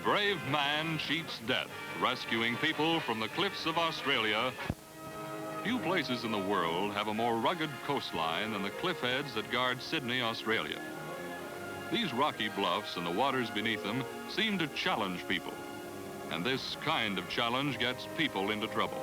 Brave man cheats death, rescuing people from the cliffs of Australia. Few places in the world have a more rugged coastline than the cliff edge that guard Sydney, Australia. These rocky bluffs and the waters beneath them seem to challenge people. And this kind of challenge gets people into trouble.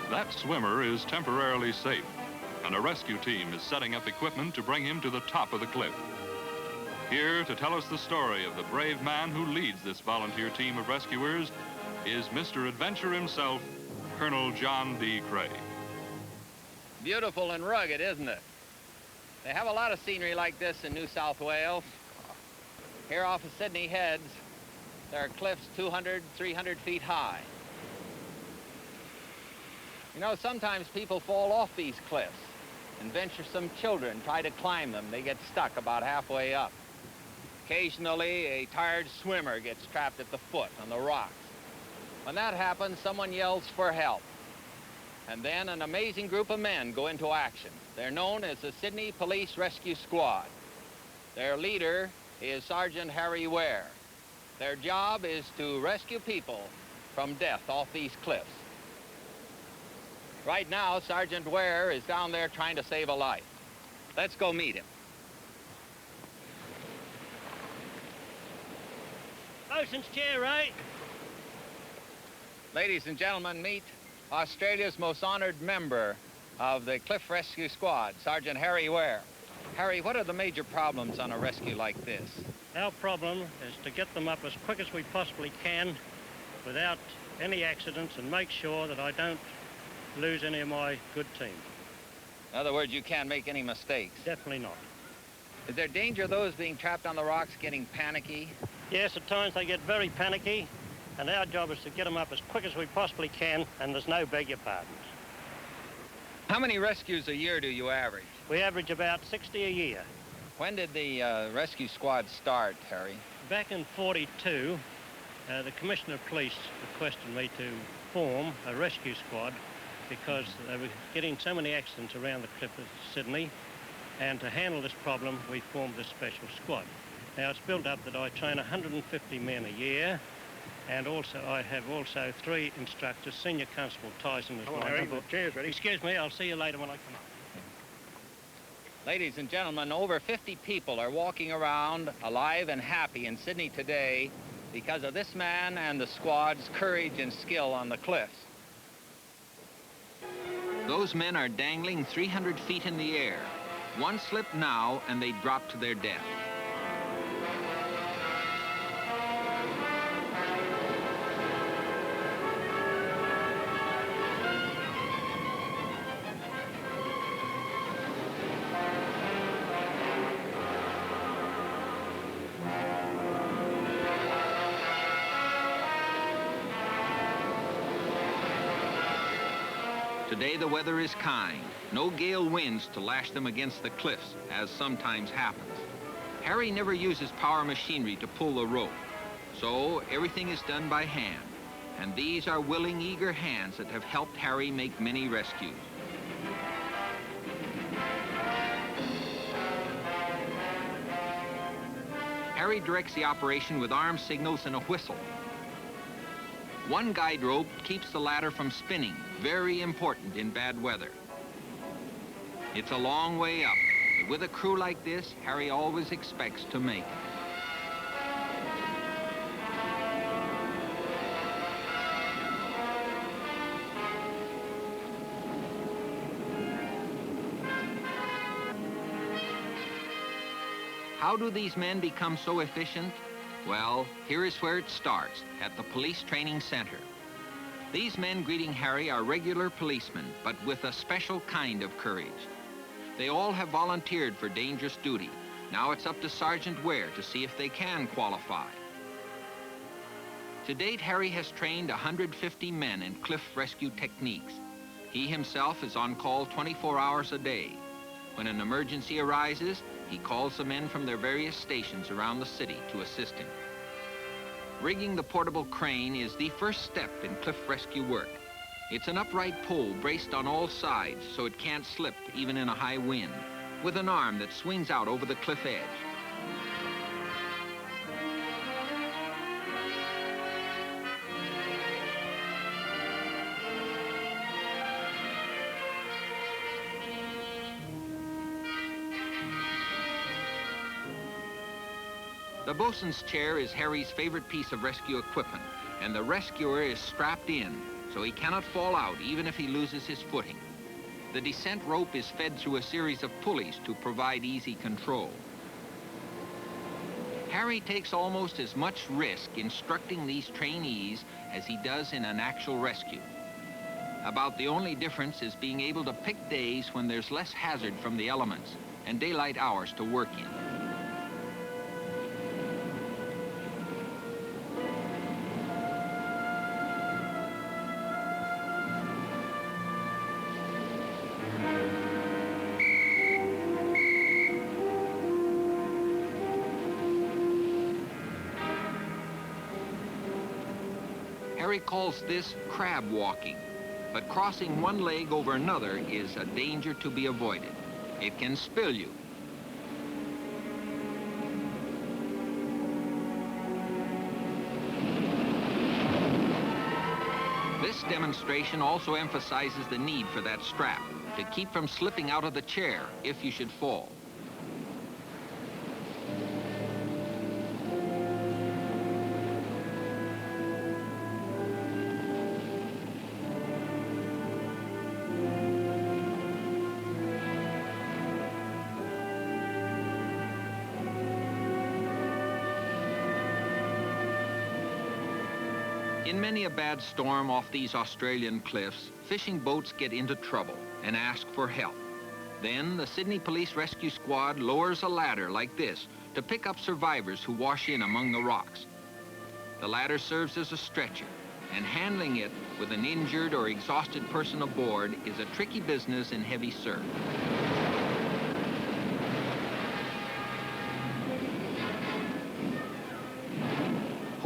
That swimmer is temporarily safe, and a rescue team is setting up equipment to bring him to the top of the cliff. Here to tell us the story of the brave man who leads this volunteer team of rescuers is Mr. Adventure himself, Colonel John D. Craig. Beautiful and rugged, isn't it? They have a lot of scenery like this in New South Wales. Here off of Sydney Heads, there are cliffs 200, 300 feet high. You know, sometimes people fall off these cliffs, and venturesome children try to climb them. They get stuck about halfway up. Occasionally, a tired swimmer gets trapped at the foot on the rocks. When that happens, someone yells for help. And then an amazing group of men go into action. They're known as the Sydney Police Rescue Squad. Their leader is Sergeant Harry Ware. Their job is to rescue people from death off these cliffs. Right now, Sergeant Ware is down there trying to save a life. Let's go meet him. Bosun's chair, right? Ladies and gentlemen, meet Australia's most honored member of the Cliff Rescue Squad, Sergeant Harry Ware. Harry, what are the major problems on a rescue like this? Our problem is to get them up as quick as we possibly can without any accidents and make sure that I don't lose any of my good team. In other words, you can't make any mistakes. Definitely not. Is there danger of those being trapped on the rocks getting panicky? Yes, at times they get very panicky, and our job is to get them up as quick as we possibly can, and there's no beg your pardons. How many rescues a year do you average? We average about 60 a year. When did the rescue squad start, Harry? Back in '42, the Commissioner of Police requested me to form a rescue squad because they were getting so many accidents around the cliff of Sydney, and to handle this problem, we formed this special squad. Now, it's built up that I train 150 men a year, and also I have 3 instructors. Senior Constable Tyson is my number. Cheers, ready? Excuse me, I'll see you later when I come up. Ladies and gentlemen, over 50 people are walking around alive and happy in Sydney today because of this man and the squad's courage and skill on the cliffs. Those men are dangling 300 feet in the air. One slip now and they drop to their death. Today the weather is kind. No gale winds to lash them against the cliffs, as sometimes happens. Harry never uses power machinery to pull the rope. So everything is done by hand. And these are willing, eager hands that have helped Harry make many rescues. Harry directs the operation with arm signals and a whistle. One guide rope keeps the ladder from spinning, very important in bad weather. It's a long way up, but with a crew like this, Harry always expects to make it. How do these men become so efficient? Well, here is where it starts, at the police training center. These men greeting Harry are regular policemen, but with a special kind of courage. They all have volunteered for dangerous duty. Now it's up to Sergeant Ware to see if they can qualify. To date, Harry has trained 150 men in cliff rescue techniques. He himself is on call 24 hours a day. When an emergency arises, he calls the men from their various stations around the city to assist him. Rigging the portable crane is the first step in cliff rescue work. It's an upright pole braced on all sides so it can't slip even in a high wind, with an arm that swings out over the cliff edge. The bosun's chair is Harry's favorite piece of rescue equipment, and the rescuer is strapped in, so he cannot fall out even if he loses his footing. The descent rope is fed through a series of pulleys to provide easy control. Harry takes almost as much risk instructing these trainees as he does in an actual rescue. About the only difference is being able to pick days when there's less hazard from the elements and daylight hours to work in. Harry calls this crab walking, but crossing one leg over another is a danger to be avoided. It can spill you. This demonstration also emphasizes the need for that strap to keep from slipping out of the chair if you should fall. In many a bad storm off these Australian cliffs, fishing boats get into trouble and ask for help. Then the Sydney Police Rescue Squad lowers a ladder like this to pick up survivors who wash in among the rocks. The ladder serves as a stretcher, and handling it with an injured or exhausted person aboard is a tricky business in heavy surf.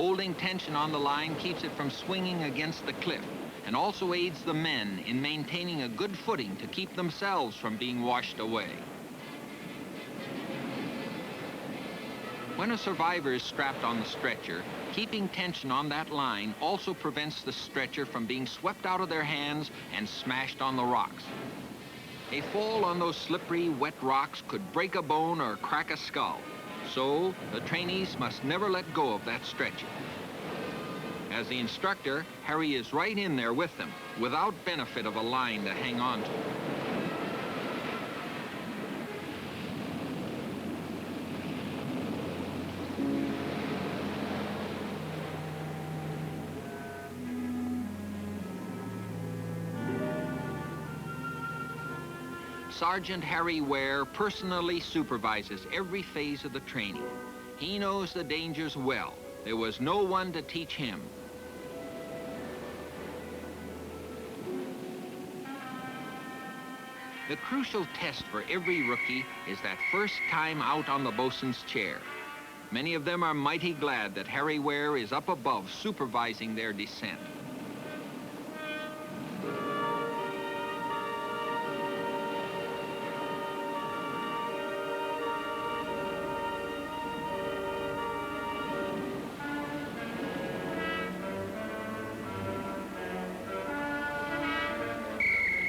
Holding tension on the line keeps it from swinging against the cliff and also aids the men in maintaining a good footing to keep themselves from being washed away. When a survivor is strapped on the stretcher, keeping tension on that line also prevents the stretcher from being swept out of their hands and smashed on the rocks. A fall on those slippery, wet rocks could break a bone or crack a skull. So, the trainees must never let go of that stretcher. As the instructor, Harry is right in there with them, without benefit of a line to hang on to. Sergeant Harry Ware personally supervises every phase of the training. He knows the dangers well. There was no one to teach him. The crucial test for every rookie is that first time out on the bosun's chair. Many of them are mighty glad that Harry Ware is up above supervising their descent.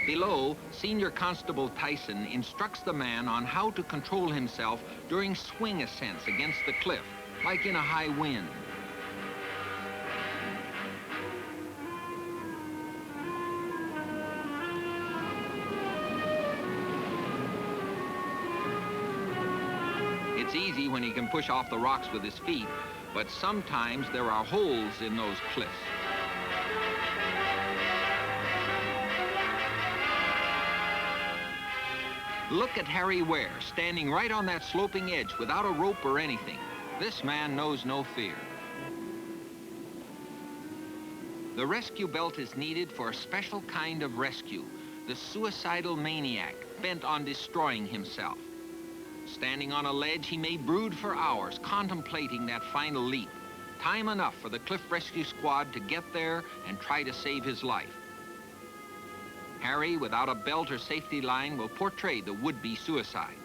Below, Senior Constable Tyson instructs the man on how to control himself during swing ascents against the cliff, like in a high wind. It's easy when he can push off the rocks with his feet, but sometimes there are holes in those cliffs. Look at Harry Ware, standing right on that sloping edge without a rope or anything. This man knows no fear. The rescue belt is needed for a special kind of rescue, the suicidal maniac bent on destroying himself. Standing on a ledge, he may brood for hours, contemplating that final leap. Time enough for the Cliff Rescue Squad to get there and try to save his life. Harry, without a belt or safety line, will portray the would-be suicide.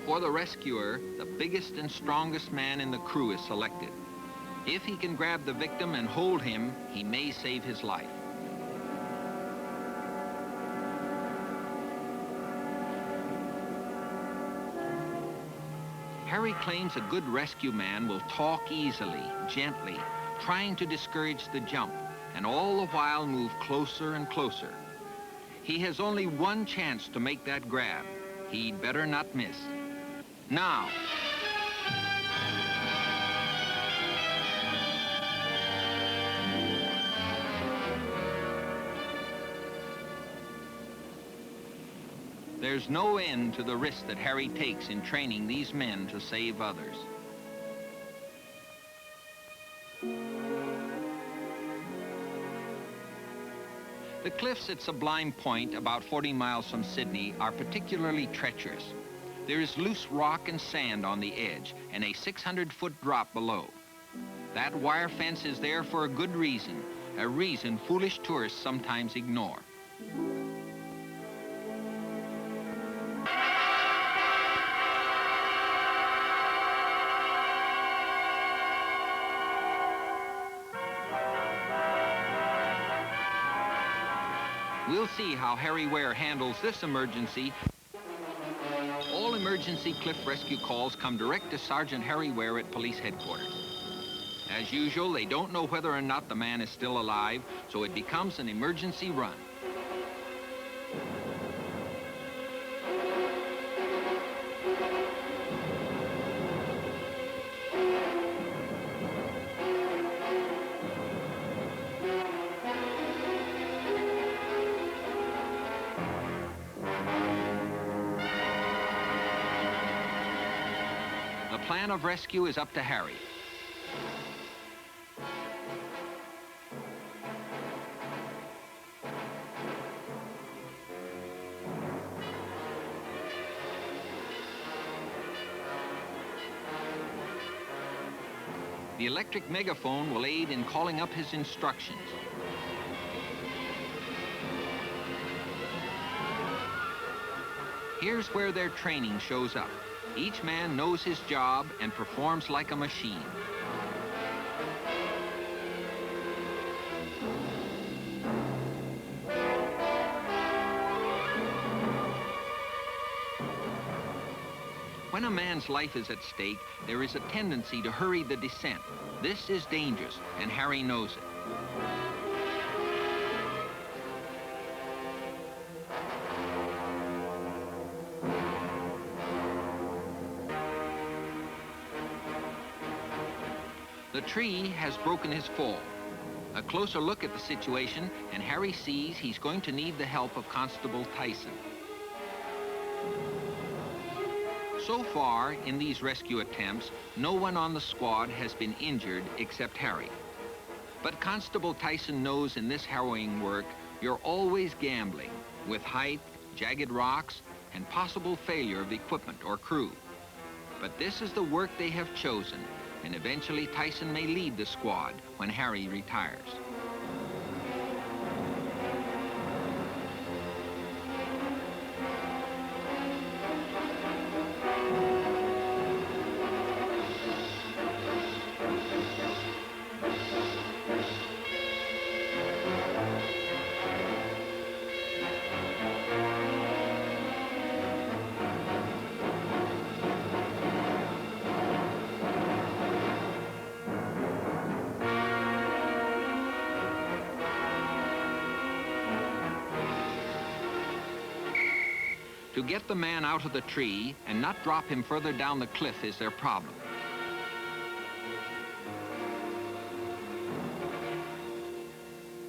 For the rescuer, the biggest and strongest man in the crew is selected. If he can grab the victim and hold him, he may save his life. Harry claims a good rescue man will talk easily, gently, trying to discourage the jump, and all the while move closer and closer. He has only one chance to make that grab. He'd better not miss. Now. There's no end to the risk that Harry takes in training these men to save others. The cliffs at Sublime Point, about 40 miles from Sydney, are particularly treacherous. There is loose rock and sand on the edge and a 600-foot drop below. That wire fence is there for a good reason, a reason foolish tourists sometimes ignore. We'll see how Harry Ware handles this emergency. All emergency cliff rescue calls come direct to Sergeant Harry Ware at police headquarters. As usual, they don't know whether or not the man is still alive, so it becomes an emergency run. The plan of rescue is up to Harry. The electric megaphone will aid in calling up his instructions. Here's where their training shows up. Each man knows his job and performs like a machine. When a man's life is at stake, there is a tendency to hurry the descent. This is dangerous, and Harry knows it. The tree has broken his fall. A closer look at the situation, and Harry sees he's going to need the help of Constable Tyson. So far, in these rescue attempts, no one on the squad has been injured except Harry. But Constable Tyson knows in this harrowing work, you're always gambling with height, jagged rocks, and possible failure of equipment or crew. But this is the work they have chosen, and eventually Tyson may lead the squad when Harry retires. To get the man out of the tree and not drop him further down the cliff is their problem.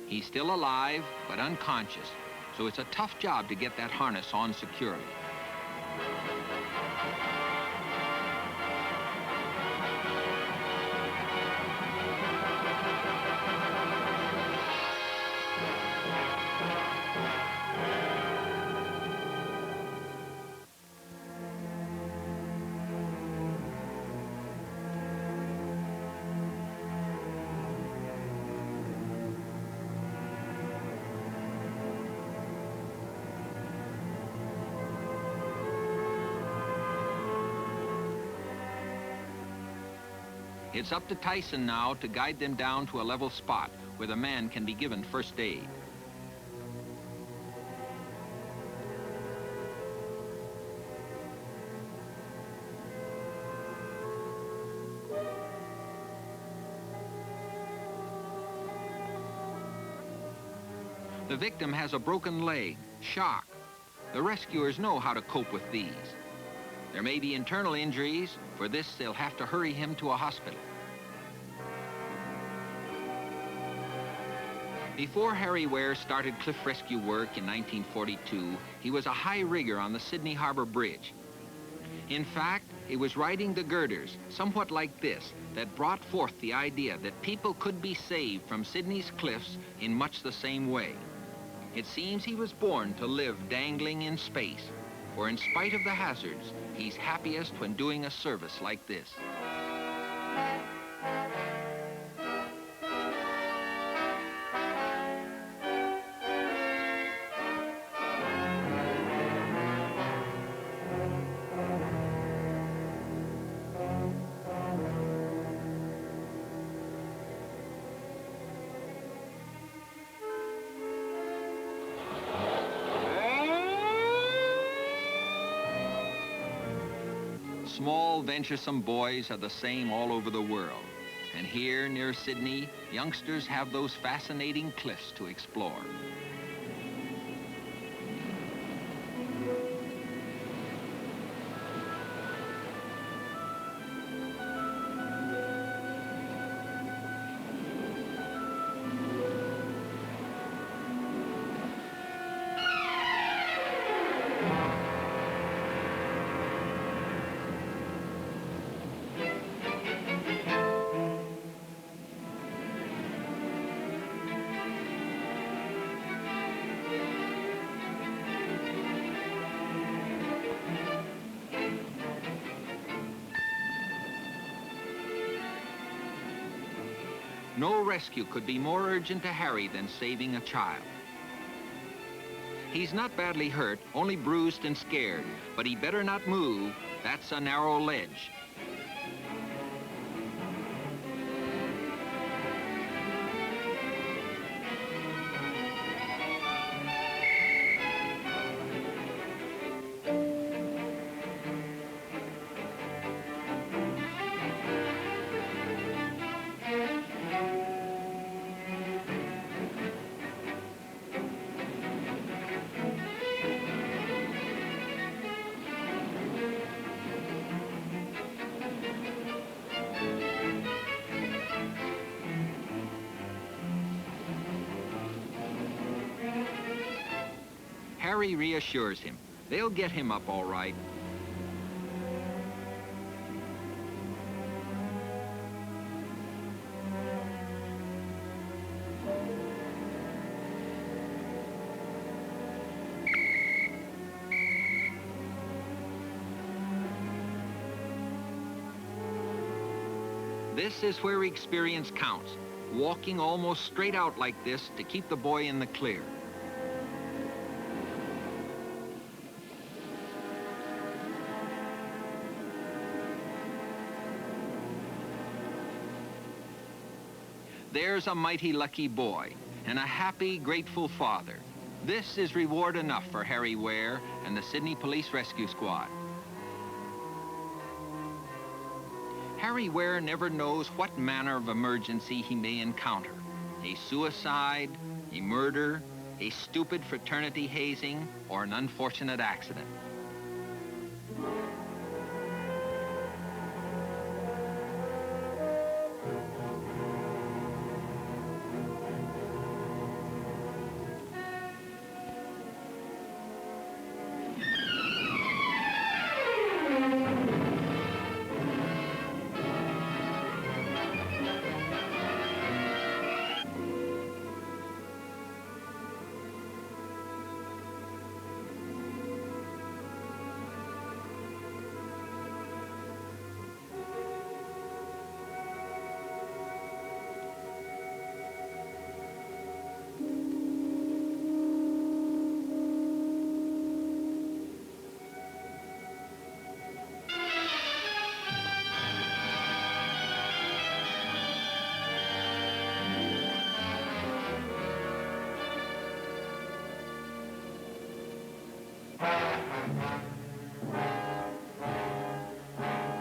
He's still alive, but unconscious, so it's a tough job to get that harness on securely. It's up to Tyson now to guide them down to a level spot where the man can be given first aid. The victim has a broken leg, shock. The rescuers know how to cope with these. There may be internal injuries. For this, they'll have to hurry him to a hospital. Before Harry Ware started cliff rescue work in 1942, he was a high rigger on the Sydney Harbor Bridge. In fact, it was riding the girders, somewhat like this, that brought forth the idea that people could be saved from Sydney's cliffs in much the same way. It seems he was born to live dangling in space, for in spite of the hazards, he's happiest when doing a service like this. Small, venturesome boys are the same all over the world. And here, near Sydney, youngsters have those fascinating cliffs to explore. No rescue could be more urgent to Harry than saving a child. He's not badly hurt, only bruised and scared, but he better not move. That's a narrow ledge. Harry reassures him. They'll get him up all right. This is where experience counts, walking almost straight out like this to keep the boy in the clear. There's a mighty lucky boy and a happy, grateful father. This is reward enough for Harry Ware and the Sydney Police Rescue Squad. Harry Ware never knows what manner of emergency he may encounter. A suicide, a murder, a stupid fraternity hazing, or an unfortunate accident.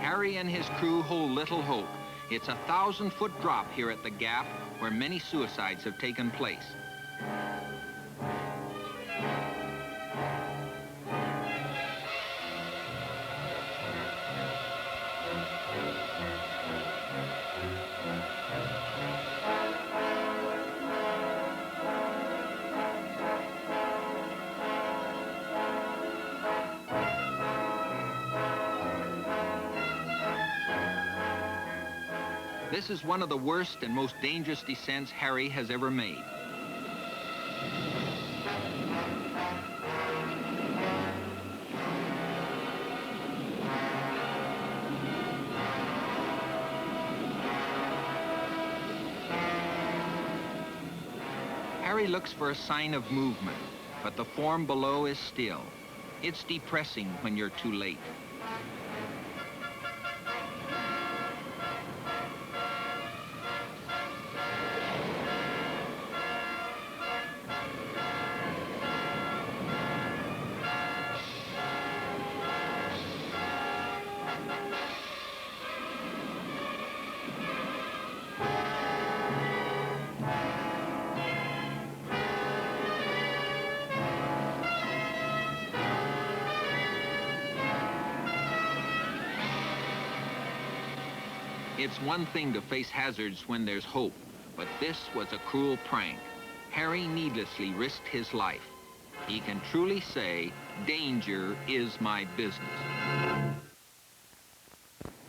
Harry and his crew hold little hope. It's a 1,000-foot drop here at the gap where many suicides have taken place. This is one of the worst and most dangerous descents Harry has ever made. Harry looks for a sign of movement, but the form below is still. It's depressing when you're too late. It's one thing to face hazards when there's hope, but this was a cruel prank. Harry needlessly risked his life. He can truly say, danger is my business.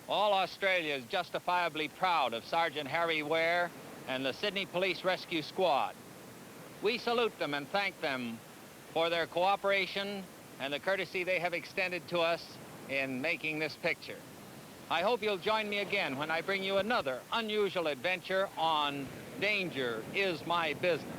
All Australia is justifiably proud of Sergeant Harry Ware and the Sydney Police Rescue Squad. We salute them and thank them for their cooperation and the courtesy they have extended to us in making this picture. I hope you'll join me again when I bring you another unusual adventure on Danger is My Business.